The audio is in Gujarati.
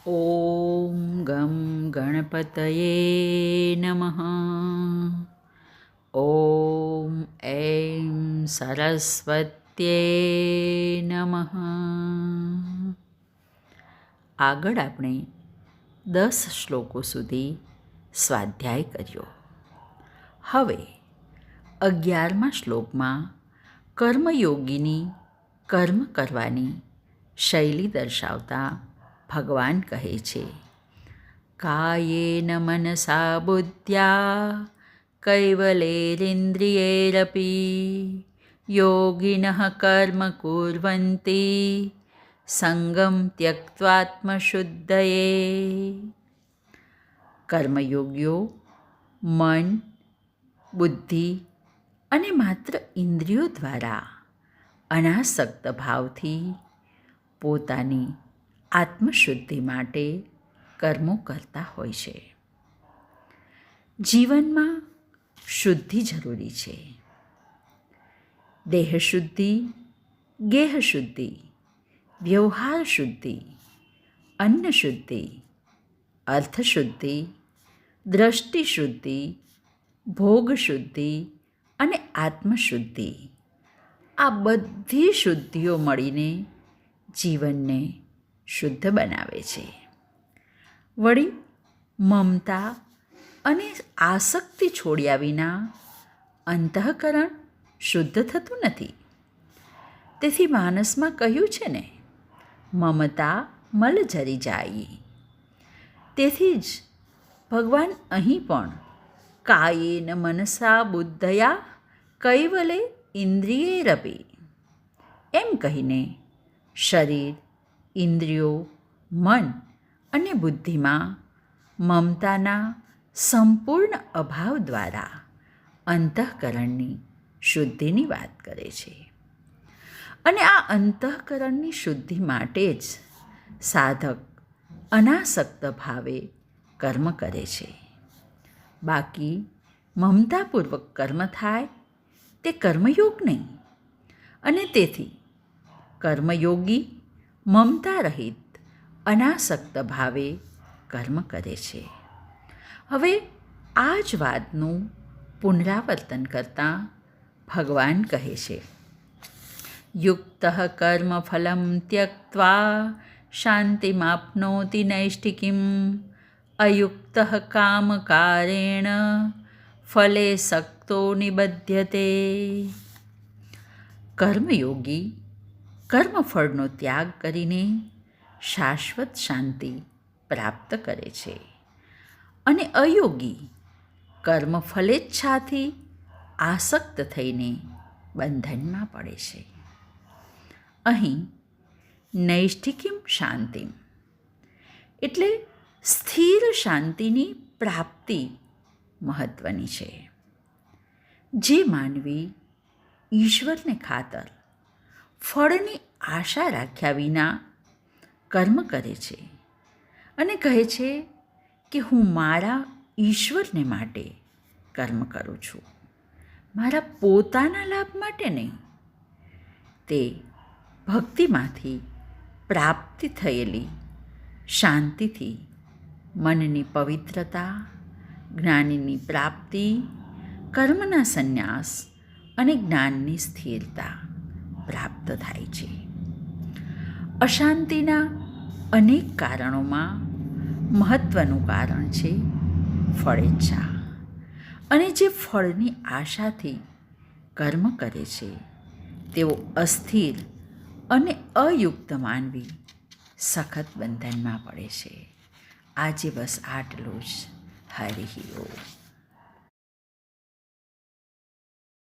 ઓમ ગમ ગણપતયે નમઃ. ઓમ એમ સરસ્વત્યે નમઃ. આગળ આપણે 10 શ્લોકો સુધી સ્વાધ્યાય કર્યો. હવે 11મા શ્લોકમાં કર્મયોગીની કર્મ કરવાની શૈલી દર્શાવતા ભગવાન કહે છે, કાયેન મનસા બુદ્ધ્યા કૈવલેરિન્દ્રિયૈરપી યોગિનઃ કર્મ કુર્વન્તિ સંગમ ત્યક્ત્વાત્મશુદ્ધયે. કર્મયોગીઓ મન, બુદ્ધિ અને માત્ર ઇન્દ્રિયો દ્વારા અનાસક્ત ભાવથી પોતાની આત્મશુદ્ધિ માટે કર્મો કરતા હોય છે. જીવનમાં શુદ્ધિ જરૂરી છે. દેહ શુદ્ધિ, ગેહ શુદ્ધિ, વ્યવહાર શુદ્ધિ, અન્ન શુદ્ધિ, અર્થ શુદ્ધિ, દ્રષ્ટિ શુદ્ધિ, ભોગ શુદ્ધિ અને આત્મશુદ્ધિ, આ બધી શુદ્ધિઓ મળીને જીવનને શુદ્ધ બનાવે છે. વળી મમતા અને આસક્તિ છોડ્યા વિના અંતઃકરણ શુદ્ધ થતું નથી. તેથી માનસમાં કહ્યું છે ને, મમતા મલ જરી જાય. તેથી જ ભગવાન અહીં પણ કાયેન મનસા બુદ્ધયા કૈવલે ઇન્દ્રિયૈરપી એમ કહીને શરીર, ઇન્દ્રિયો, મન અને બુદ્ધિમાં મમતાના સંપૂર્ણ અભાવ દ્વારા અંતઃકરણની શુદ્ધિની વાત કરે છે. અને આ અંતઃકરણની શુદ્ધિ માટે જ સાધક અનાસક્ત ભાવે કર્મ કરે છે. બાકી મમતાપૂર્વક કર્મ થાય તે કર્મયોગ નહીં. અને તેથી કર્મયોગી મમતા રહિત અનાસક્ત ભાવે કર્મ કરે છે. હવે આ જ વાતનું પુનરાવર્તન કરતાં ભગવાન કહે છે, યુક્ત કર્મફલમ ત્યક્ત્વા શાંતિમાપ્નોતિ નૈષ્ઠિકીમ અયુક્ત કામકારેણ ફલે સક્તો નિબધ્યતે. કર્મયોગી કર્મફળનો ત્યાગ કરીને શાશ્વત શાંતિ પ્રાપ્ત કરે છે અને અયોગી કર્મફલેચ્છાથી આસક્ત થઈને બંધનમાં પડે છે. અહીં નૈષ્ઠિકીમ શાંતિમ એટલે સ્થિર શાંતિની પ્રાપ્તિ મહત્ત્વની છે. જે માનવી ઈશ્વરને ખાતર ફળની આશા રાખ્યા વિના કર્મ કરે છે અને કહે છે કે હું મારા ઈશ્વરને માટે કર્મ કરું છું, મારા પોતાના લાભ માટે નહીં, તે ભક્તિમાંથી પ્રાપ્તિ થયેલી શાંતિથી મનની પવિત્રતા, જ્ઞાનની પ્રાપ્તિ, કર્મના સંન્યાસ અને જ્ઞાનની સ્થિરતા પ્રાપ્ત થાય છે. અશાંતિના અનેક કારણોમાં મહત્ત્વનું કારણ છે ફળેચ્છા. અને જે ફળની આશાથી કર્મ કરે છે તેઓ અસ્થિર અને અયુક્ત માનવી સખત બંધનમાં પડે છે. આજે બસ આટલું જ. હરિ ઓમ.